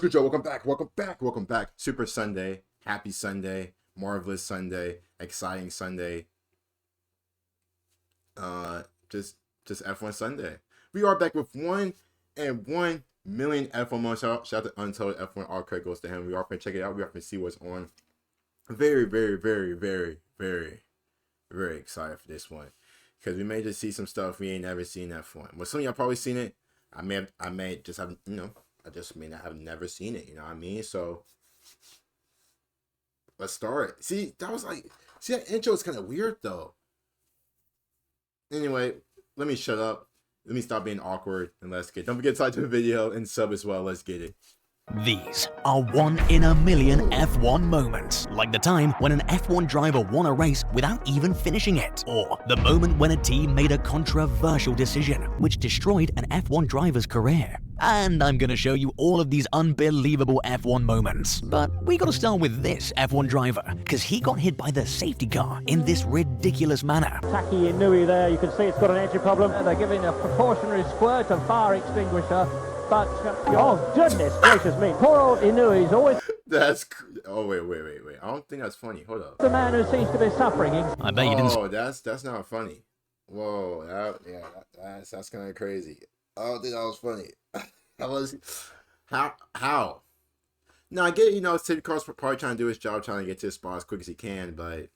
Good Joe, welcome back. Super Sunday, happy Sunday, marvelous Sunday, exciting Sunday. Just F1 Sunday. We are back with 1 million F1 moments. Shout out to Untold F1. All credit goes to him. We are gonna check it out. We are gonna see what's on. Very excited for this one because we may just see some stuff we ain't never seen F1. Well, some of y'all probably seen it. I may just have, I just may not have never seen it, you know what I mean? So let's start. See, that intro is kind of weird though. Anyway, let me shut up. Let me stop being awkward and let's get. Don't forget to like the video and sub as well. Let's get it. These are 1 in a million F1 moments, like the time when an F1 driver won a race without even finishing it, or the moment when a team made a controversial decision which destroyed an F1 driver's career. And I'm gonna show you all of these unbelievable F1 moments. But we gotta start with this F1 driver, because he got hit by the safety car in this ridiculous manner. Taki Inui there, you can see it's got an entry problem. They're giving a proportionary squirt of fire extinguisher. But, oh goodness gracious me, poor old Inui's always... Oh, wait. I don't think that's funny. Hold up. The man who seems to be suffering. I bet you didn't... Oh, that's not funny. Whoa, that's kind of crazy. I don't think that was funny. How? No, I get, City Car's probably trying to do his job, trying to get to his spot as quick as he can, but,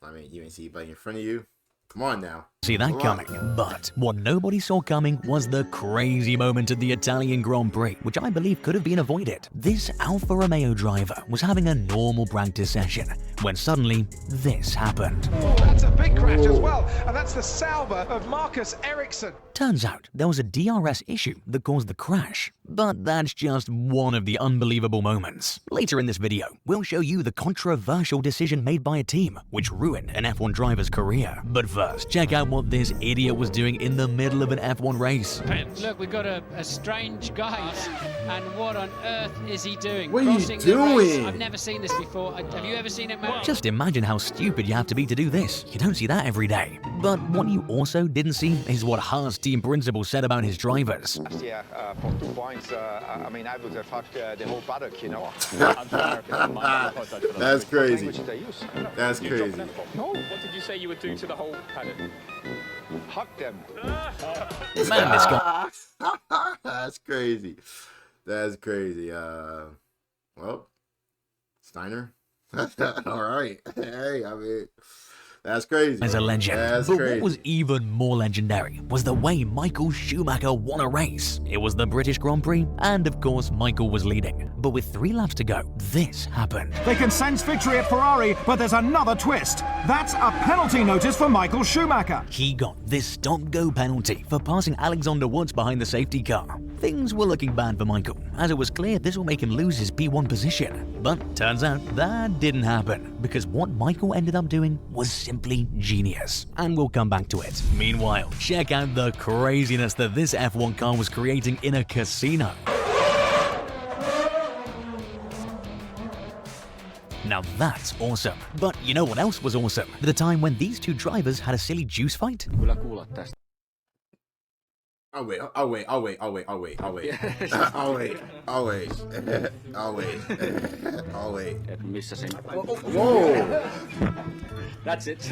I mean, you ain't see anybody in front of you. Come on now. See that coming. But what nobody saw coming was the crazy moment at the Italian Grand Prix, which I believe could have been avoided. This Alfa Romeo driver was having a normal practice session when suddenly this happened. Oh, that's a big crash as well, and that's the Sauber of Marcus Ericsson. Turns out there was a DRS issue that caused the crash, but that's just one of the unbelievable moments. Later in this video, we'll show you the controversial decision made by a team which ruined an F1 driver's career. But first, check out what this idiot was doing in the middle of an F1 race. Look, we've got a strange guy, and what on earth is he doing? What are you doing? I've never seen this before. Have you ever seen it, Matt? Just imagine how stupid you have to be to do this. You don't see that every day. But what you also didn't see is what Haas team principal said about his drivers. Yeah, for 2 points, I mean, I would have fucked the whole paddock, That's crazy. That's crazy. No, what did you say you would do to the whole paddock? Hug them. Man, this guy. That's crazy. That's crazy. Well, Steiner. All right. Hey, I mean, that's crazy. As a legend. That's but crazy. What was even more legendary was the way Michael Schumacher won a race. It was the British Grand Prix, and of course, Michael was leading. But with 3 laps to go, this happened. They can sense victory at Ferrari, but there's another twist. That's a penalty notice for Michael Schumacher. He got this stop-go penalty for passing Alexander Woods behind the safety car. Things were looking bad for Michael, as it was clear this will make him lose his P1 position. But turns out that didn't happen, because what Michael ended up doing was simply genius. And we'll come back to it. Meanwhile, check out the craziness that this F1 car was creating in a casino. Now that's awesome. But you know what else was awesome? The time when these 2 drivers had a silly juice fight? I'll wait. Whoa. That's it.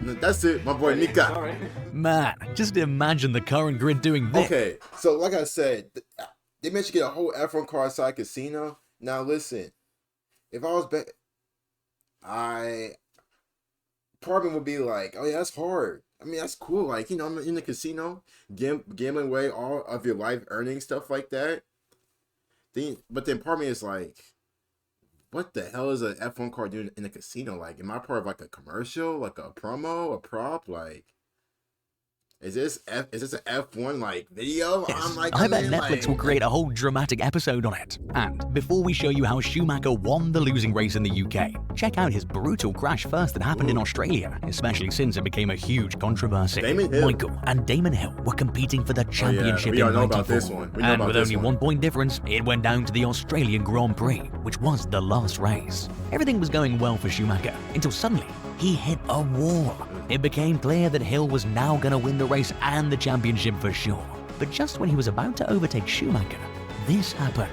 That's it, my boy Mika. Man, just imagine the current grid doing this. Okay, so like I said, they managed to get a whole F1 car inside casino. Now listen, if I was back, part of me would be like, oh yeah, that's hard. I mean, that's cool. Like, I'm in the casino, gambling away all of your life earnings, stuff like that. But then part of me is like, what the hell is an F1 car doing in a casino? Like, am I part of like a commercial, like a promo, a prop? Like, is this an F1 like video? Yes. I bet Netflix will create a whole dramatic episode on it. And before we show you how Schumacher won the losing race in the UK, check out his brutal crash first that happened in Australia, especially since it became a huge controversy. Michael and Damon Hill were competing for the championship in 94. And with only 1 point difference, it went down to the Australian Grand Prix, which was the last race. Everything was going well for Schumacher until suddenly he hit a wall. It became clear that Hill was now going to win the race and the championship for sure. But just when he was about to overtake Schumacher, this happened.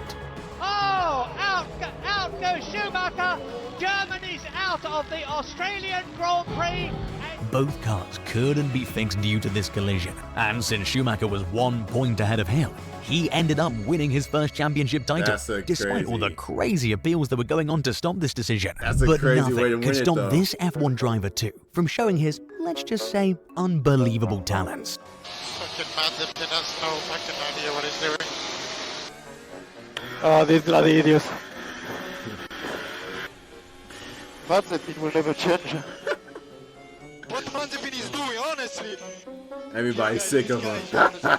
Oh, out goes Schumacher. Germany's out of the Australian Grand Prix. Both cars couldn't be fixed due to this collision, and since Schumacher was 1 point ahead of Hill, he ended up winning his first championship title, despite all the crazy appeals that were going on to stop this decision. But nothing could stop this F1 driver too from showing his, let's just say, unbelievable talents. Fucking Mazepin has no fucking idea what he's doing. Oh, these bloody idiots. Mazepin will never change. What Mazepin is doing, honestly? Everybody's sick of him.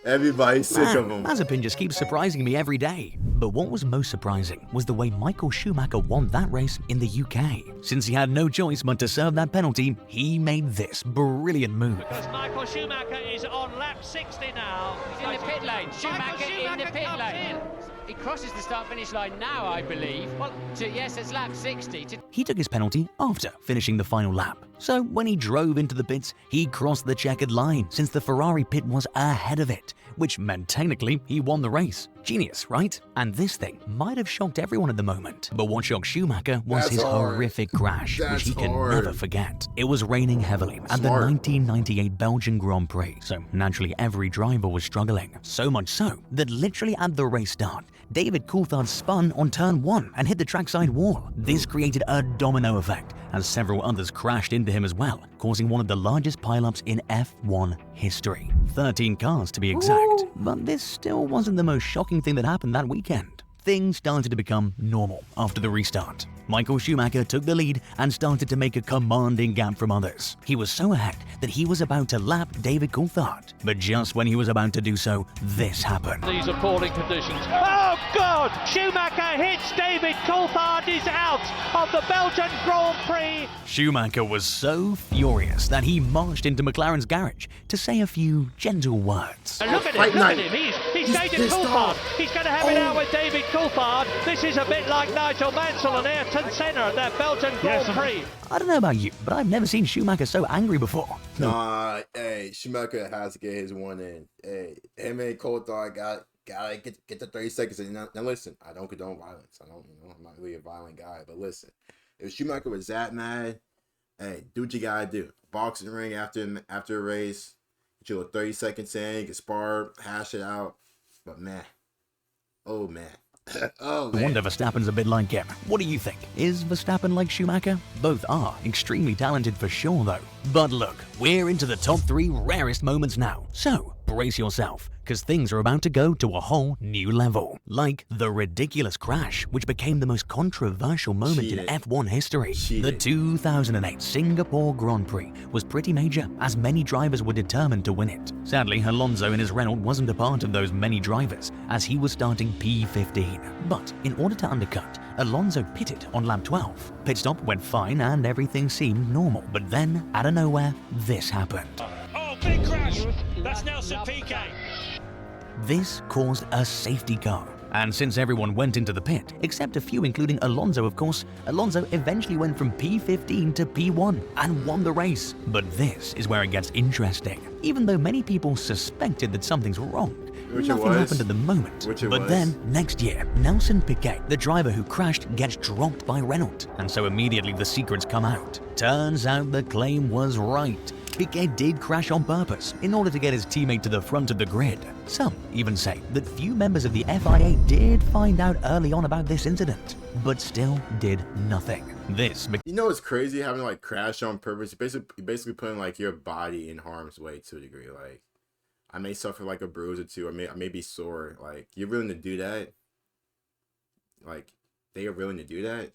Everybody's sick of him. Mazepin just keeps surprising me every day. But what was most surprising was the way Michael Schumacher won that race in the UK. Since he had no choice but to serve that penalty, he made this brilliant move. Because Michael Schumacher is on lap 60 now. He's in the pit lane. Schumacher in the pit lane. He crosses the start-finish line now, I believe. Well, yes, it's lap 60. He took his penalty after finishing the final lap. So when he drove into the pits, he crossed the checkered line since the Ferrari pit was ahead of it, which meant technically he won the race. Genius, right? And this thing might have shocked everyone at the moment, but what shocked Schumacher was his horrific crash, which he can never forget. It was raining heavily at the 1998 Belgian Grand Prix, so naturally every driver was struggling. So much so that literally at the race start, David Coulthard spun on turn 1 and hit the trackside wall. This created a domino effect, as several others crashed into him as well, causing one of the largest pileups in F1 history. 13 cars to be exact. But this still wasn't the most shocking thing that happened that weekend. Things started to become normal after the restart. Michael Schumacher took the lead and started to make a commanding gap from others. He was so ahead that he was about to lap David Coulthard. But just when he was about to do so, this happened. These appalling conditions. Oh God! Schumacher hits David Coulthard, is out of the Belgian Grand Prix. Schumacher was so furious that he marched into McLaren's garage to say a few gentle words. Look at him, look at him. He's David Coulthard. He's going to have it out with David Coulthard. This is a bit like Nigel Mansell and Ayrton Senna at their Belgian Grand Prix. I don't know about you, but I've never seen Schumacher so angry before. Nah, hey, Schumacher has to get his one in. Hey, him and Coulthard gotta get the 30 seconds in. Now listen, I don't condone violence. I'm not really a violent guy, but listen, if Schumacher was that mad, hey, do what you gotta do. Boxing ring after a race, get you a 30 seconds in, you can spar, hash it out. But man, oh man. Oh, I wonder if Verstappen's a bit like him. What do you think? Is Verstappen like Schumacher? Both are extremely talented for sure though. But look, we're into the top 3 rarest moments now. So brace yourself, because things are about to go to a whole new level. Like the ridiculous crash, which became the most controversial moment in F1 history. The 2008 Singapore Grand Prix was pretty major, as many drivers were determined to win it. Sadly, Alonso in his Renault wasn't a part of those many drivers, as he was starting P15. But in order to undercut, Alonso pitted on lap 12. Pit stop went fine and everything seemed normal, but then, out of nowhere, this happened. Oh, big crash! That's Nelson Piquet. This caused a safety car. And since everyone went into the pit, except a few including Alonso of course, Alonso eventually went from P15 to P1 and won the race. But this is where it gets interesting. Even though many people suspected that something's wrong, nothing happened at the moment. But then, next year, Nelson Piquet, the driver who crashed, gets dropped by Renault. And so immediately the secrets come out. Turns out the claim was right. Piquet did crash on purpose in order to get his teammate to the front of the grid. Some even say that few members of the FIA did find out early on about this incident, but still did nothing. You know what's crazy? Having like crash on purpose, you're basically putting like your body in harm's way to a degree. Like, I may suffer like a bruise or two, I may be sore. Like, you're willing to do that? Like, they are willing to do that?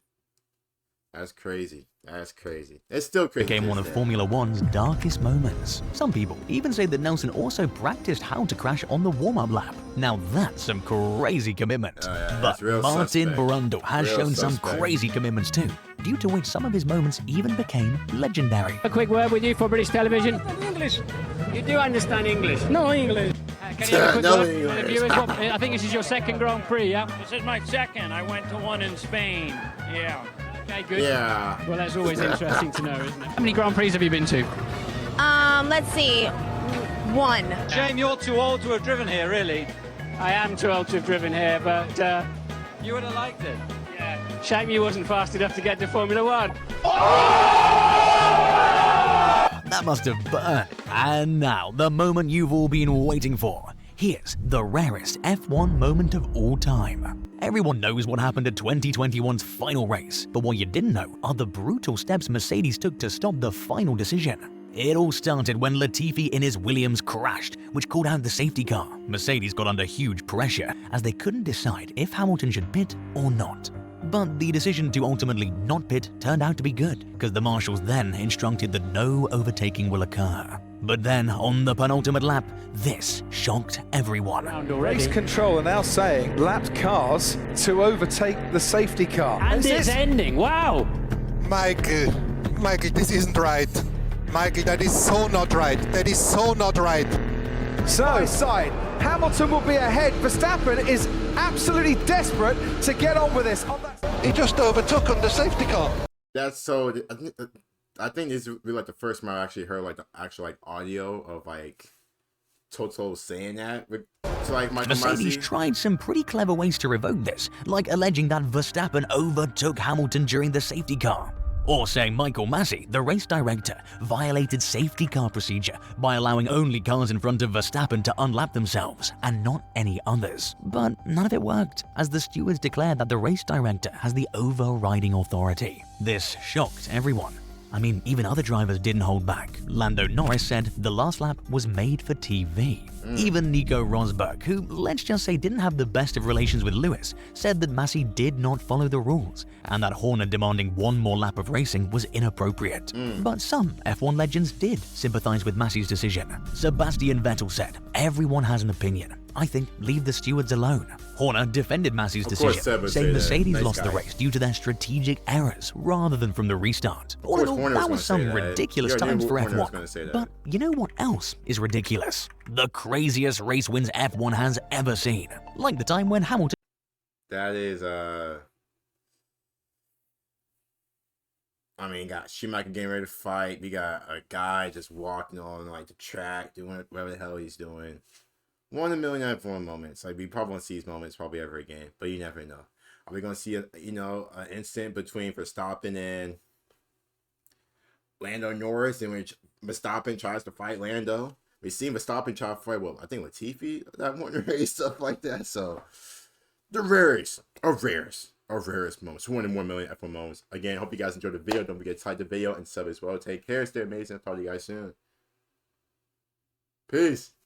That's crazy. That's crazy. It's still crazy. Became one of Formula One's darkest moments. Some people even say that Nelson also practiced how to crash on the warm-up lap. Now that's some crazy commitment. But Martin Brundle has shown some crazy commitments too, due to which some of his moments even became legendary. A quick word with you for British television. English. You do understand English? No English. Can you have a quick word for the viewers? I think this is your second Grand Prix, yeah? This is my second. I went to one in Spain. Yeah. Okay, good. Yeah. Well, that's always interesting to know, isn't it? How many Grand Prix have you been to? Let's see. 1. Shame you're too old to have driven here, really. I am too old to have driven here, but you would have liked it. Yeah. Shame you wasn't fast enough to get to Formula One. That must have burned. And now, the moment you've all been waiting for. Here's the rarest F1 moment of all time. Everyone knows what happened at 2021's final race, but what you didn't know are the brutal steps Mercedes took to stop the final decision. It all started when Latifi in his Williams crashed, which called out the safety car. Mercedes got under huge pressure as they couldn't decide if Hamilton should pit or not. But the decision to ultimately not pit turned out to be good, because the marshals then instructed that no overtaking will occur. But then, on the penultimate lap, this shocked everyone. Race control are now saying lapped cars to overtake the safety car. And it's ending, wow! Michael, this isn't right. Michael, that is so not right. That is so not right. So, side, Hamilton will be ahead. Verstappen is absolutely desperate to get on with this. He just overtook on the safety car. That's so. I think this is like the first time I actually heard like the actual like audio of like Toto saying that. So like Mercedes tried some pretty clever ways to revoke this, like alleging that Verstappen overtook Hamilton during the safety car. Or saying Michael Masi, the race director, violated safety car procedure by allowing only cars in front of Verstappen to unlap themselves and not any others. But none of it worked, as the stewards declared that the race director has the overriding authority. This shocked everyone. I mean, even other drivers didn't hold back. Lando Norris said the last lap was made for TV. Even Nico Rosberg, who let's just say didn't have the best of relations with Lewis, said that Masi did not follow the rules and that Horner demanding one more lap of racing was inappropriate. But some F1 legends did sympathize with Masi's decision. Sebastian Vettel said, "Everyone has an opinion. I think leave the stewards alone." Horner defended Masi's decision, saying Mercedes lost the race due to their strategic errors rather than from the restart. All in all, that was some ridiculous times for F1. But you know what else is ridiculous? The craziest race wins F1 has ever seen. Like the time when Hamilton... That is, I mean, got Schumacher getting ready to fight. We got a guy just walking on like the track, doing whatever the hell he's doing. 1 in a million F1 moments. Like, we probably won't see these moments probably ever again, but you never know. Are we gonna see an incident between Verstappen and Lando Norris, in which Verstappen tries to fight Lando? We've seen Verstappen try to fight, well, I think Latifi that one race, stuff like that. So the rarest moments. 1 in 1 million F1 moments. Again, hope you guys enjoyed the video. Don't forget to like the video and sub as well. Take care. Stay amazing. I'll talk to you guys soon. Peace.